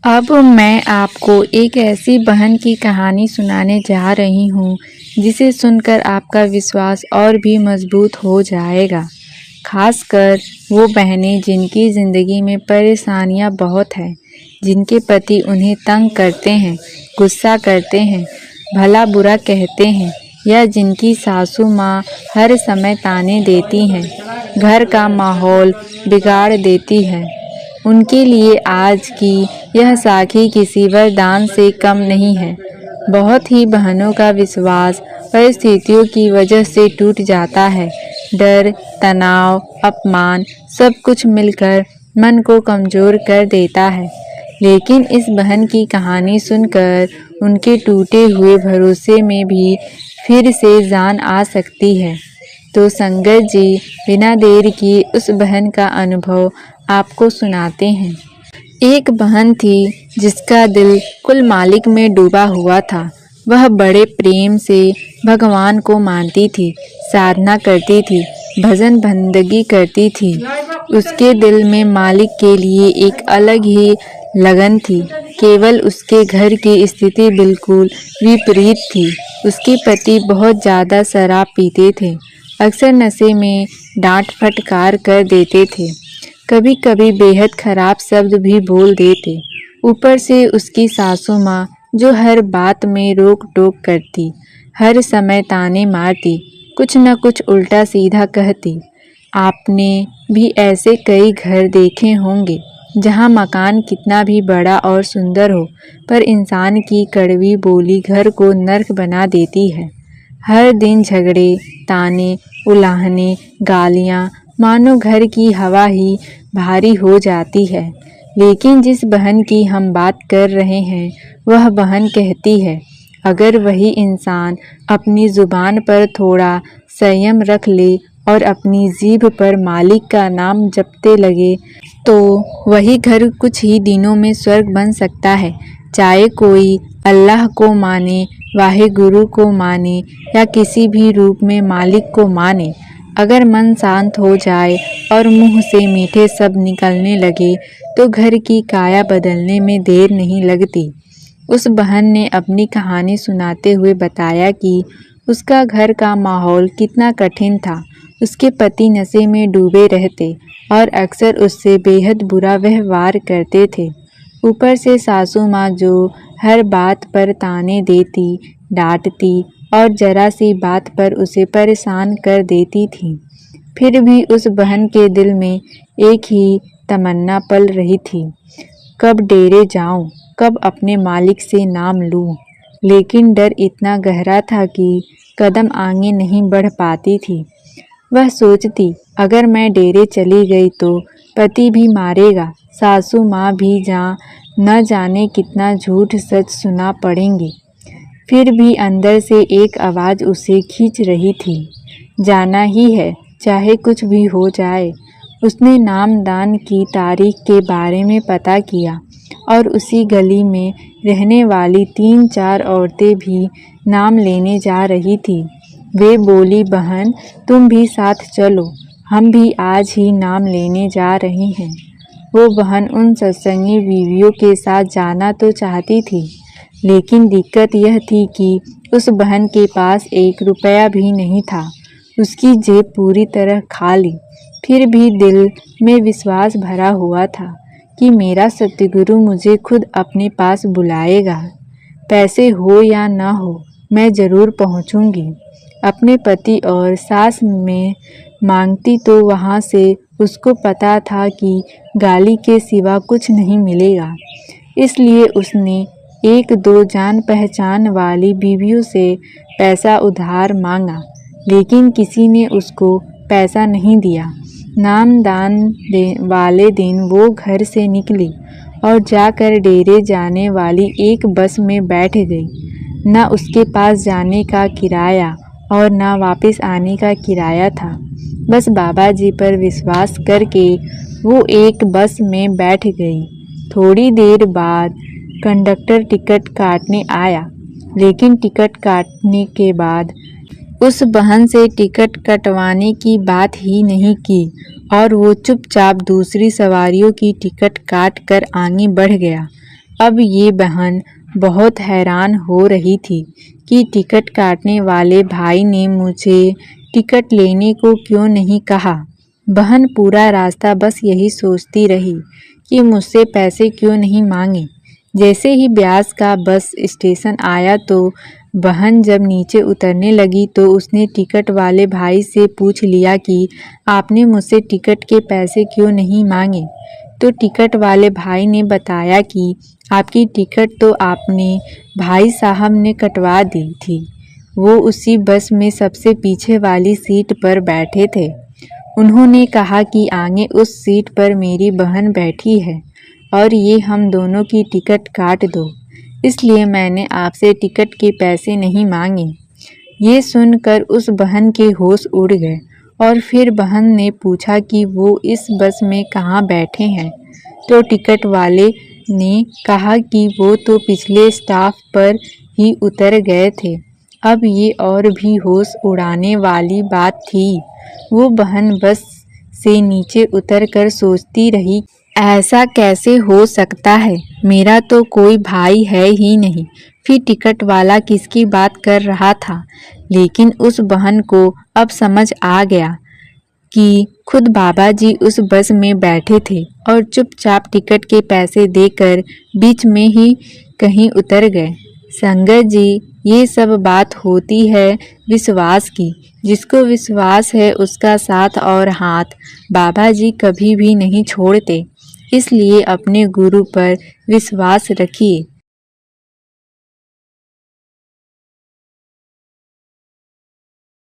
अब मैं आपको एक ऐसी बहन की कहानी सुनाने जा रही हूँ जिसे सुनकर आपका विश्वास और भी मजबूत हो जाएगा। खासकर वो बहनें जिनकी ज़िंदगी में परेशानियाँ बहुत हैं, जिनके पति उन्हें तंग करते हैं, गुस्सा करते हैं, भला बुरा कहते हैं या जिनकी सासू माँ हर समय ताने देती हैं, घर का माहौल बिगाड़ देती है। उनके लिए आज की यह साखी किसी वरदान से कम नहीं है। बहुत ही बहनों का विश्वास परिस्थितियों की वजह से टूट जाता है। डर, तनाव, अपमान सब कुछ मिलकर मन को कमज़ोर कर देता है। लेकिन इस बहन की कहानी सुनकर उनके टूटे हुए भरोसे में भी फिर से जान आ सकती है। तो संगत जी, बिना देर किए उस बहन का अनुभव आपको सुनाते हैं। एक बहन थी जिसका दिल कुल मालिक में डूबा हुआ था। वह बड़े प्रेम से भगवान को मानती थी, साधना करती थी, भजन बंदगी करती थी। उसके दिल में मालिक के लिए एक अलग ही लगन थी। केवल उसके घर की स्थिति बिल्कुल विपरीत थी। उसके पति बहुत ज़्यादा शराब पीते थे, अक्सर नशे में डांट फटकार कर देते थे, कभी कभी बेहद खराब शब्द भी बोल देते। ऊपर से उसकी सासू माँ जो हर बात में रोक टोक करती, हर समय ताने मारती, कुछ न कुछ उल्टा सीधा कहती। आपने भी ऐसे कई घर देखे होंगे जहाँ मकान कितना भी बड़ा और सुंदर हो, पर इंसान की कड़वी बोली घर को नर्क बना देती है। हर दिन झगड़े, ताने, उलाहने, गालियाँ, मानो घर की हवा ही भारी हो जाती है। लेकिन जिस बहन की हम बात कर रहे हैं, वह बहन कहती है, अगर वही इंसान अपनी ज़ुबान पर थोड़ा संयम रख ले और अपनी जीभ पर मालिक का नाम जपते लगे, तो वही घर कुछ ही दिनों में स्वर्ग बन सकता है। चाहे कोई अल्लाह को माने, वाहेगुरु को माने या किसी भी रूप में मालिक को माने, अगर मन शांत हो जाए और मुंह से मीठे शब्द निकलने लगे तो घर की काया बदलने में देर नहीं लगती। उस बहन ने अपनी कहानी सुनाते हुए बताया कि उसका घर का माहौल कितना कठिन था। उसके पति नशे में डूबे रहते और अक्सर उससे बेहद बुरा व्यवहार करते थे। ऊपर से सासू माँ जो हर बात पर ताने देती, डांटती और जरा सी बात पर उसे परेशान कर देती थी। फिर भी उस बहन के दिल में एक ही तमन्ना पल रही थी, कब डेरे जाऊं, कब अपने मालिक से नाम लूं। लेकिन डर इतना गहरा था कि कदम आगे नहीं बढ़ पाती थी। वह सोचती, अगर मैं डेरे चली गई तो पति भी मारेगा, सासू माँ भी न जाने कितना झूठ सच सुना पड़ेंगे। फिर भी अंदर से एक आवाज़ उसे खींच रही थी, जाना ही है, चाहे कुछ भी हो जाए। उसने नामदान की तारीख के बारे में पता किया और उसी गली में रहने वाली 3-4 औरतें भी नाम लेने जा रही थी। वे बोली, बहन तुम भी साथ चलो, हम भी आज ही नाम लेने जा रहे हैं। वो बहन उन सत्संगी बीवियों के साथ जाना तो चाहती थी, लेकिन दिक्कत यह थी कि उस बहन के पास 1 रुपया भी नहीं था। उसकी जेब पूरी तरह खाली। फिर भी दिल में विश्वास भरा हुआ था कि मेरा सतगुरु मुझे खुद अपने पास बुलाएगा। पैसे हो या ना हो, मैं ज़रूर पहुंचूंगी। अपने पति और सास में मांगती तो वहां से उसको पता था कि गाली के सिवा कुछ नहीं मिलेगा। इसलिए उसने 1-2 जान पहचान वाली बीवियों से पैसा उधार मांगा, लेकिन किसी ने उसको पैसा नहीं दिया। नामदान वाले दिन वो घर से निकली और जाकर डेरे जाने वाली एक बस में बैठ गई। न उसके पास जाने का किराया और न वापस आने का किराया था। बस बाबा जी पर विश्वास करके वो एक बस में बैठ गई। थोड़ी देर बाद कंडक्टर टिकट काटने आया, लेकिन टिकट काटने के बाद उस बहन से टिकट कटवाने की बात ही नहीं की और वो चुपचाप दूसरी सवारियों की टिकट काट कर आगे बढ़ गया। अब ये बहन बहुत हैरान हो रही थी कि टिकट काटने वाले भाई ने मुझे टिकट लेने को क्यों नहीं कहा। बहन पूरा रास्ता बस यही सोचती रही कि मुझसे पैसे क्यों नहीं मांगे। जैसे ही ब्यास का बस स्टेशन आया तो बहन जब नीचे उतरने लगी तो उसने टिकट वाले भाई से पूछ लिया कि आपने मुझसे टिकट के पैसे क्यों नहीं मांगे। तो टिकट वाले भाई ने बताया कि आपकी टिकट तो आपने भाई साहब ने कटवा दी थी। वो उसी बस में सबसे पीछे वाली सीट पर बैठे थे। उन्होंने कहा कि आगे उस सीट पर मेरी बहन बैठी है और ये हम दोनों की टिकट काट दो, इसलिए मैंने आपसे टिकट के पैसे नहीं मांगे। ये सुनकर उस बहन के होश उड़ गए और फिर बहन ने पूछा कि वो इस बस में कहाँ बैठे हैं। तो टिकट वाले ने कहा कि वो तो पिछले स्टॉप पर ही उतर गए थे। अब ये और भी होश उड़ाने वाली बात थी। वो बहन बस से नीचे उतरकर सोचती रही, ऐसा कैसे हो सकता है, मेरा तो कोई भाई है ही नहीं, फिर टिकट वाला किसकी बात कर रहा था। लेकिन उस बहन को अब समझ आ गया कि खुद बाबा जी उस बस में बैठे थे और चुपचाप टिकट के पैसे देकर बीच में ही कहीं उतर गए। संगत जी, ये सब बात होती है विश्वास की। जिसको विश्वास है उसका साथ और हाथ बाबा जी कभी भी नहीं छोड़ते। इसलिए अपने गुरु पर विश्वास रखिए।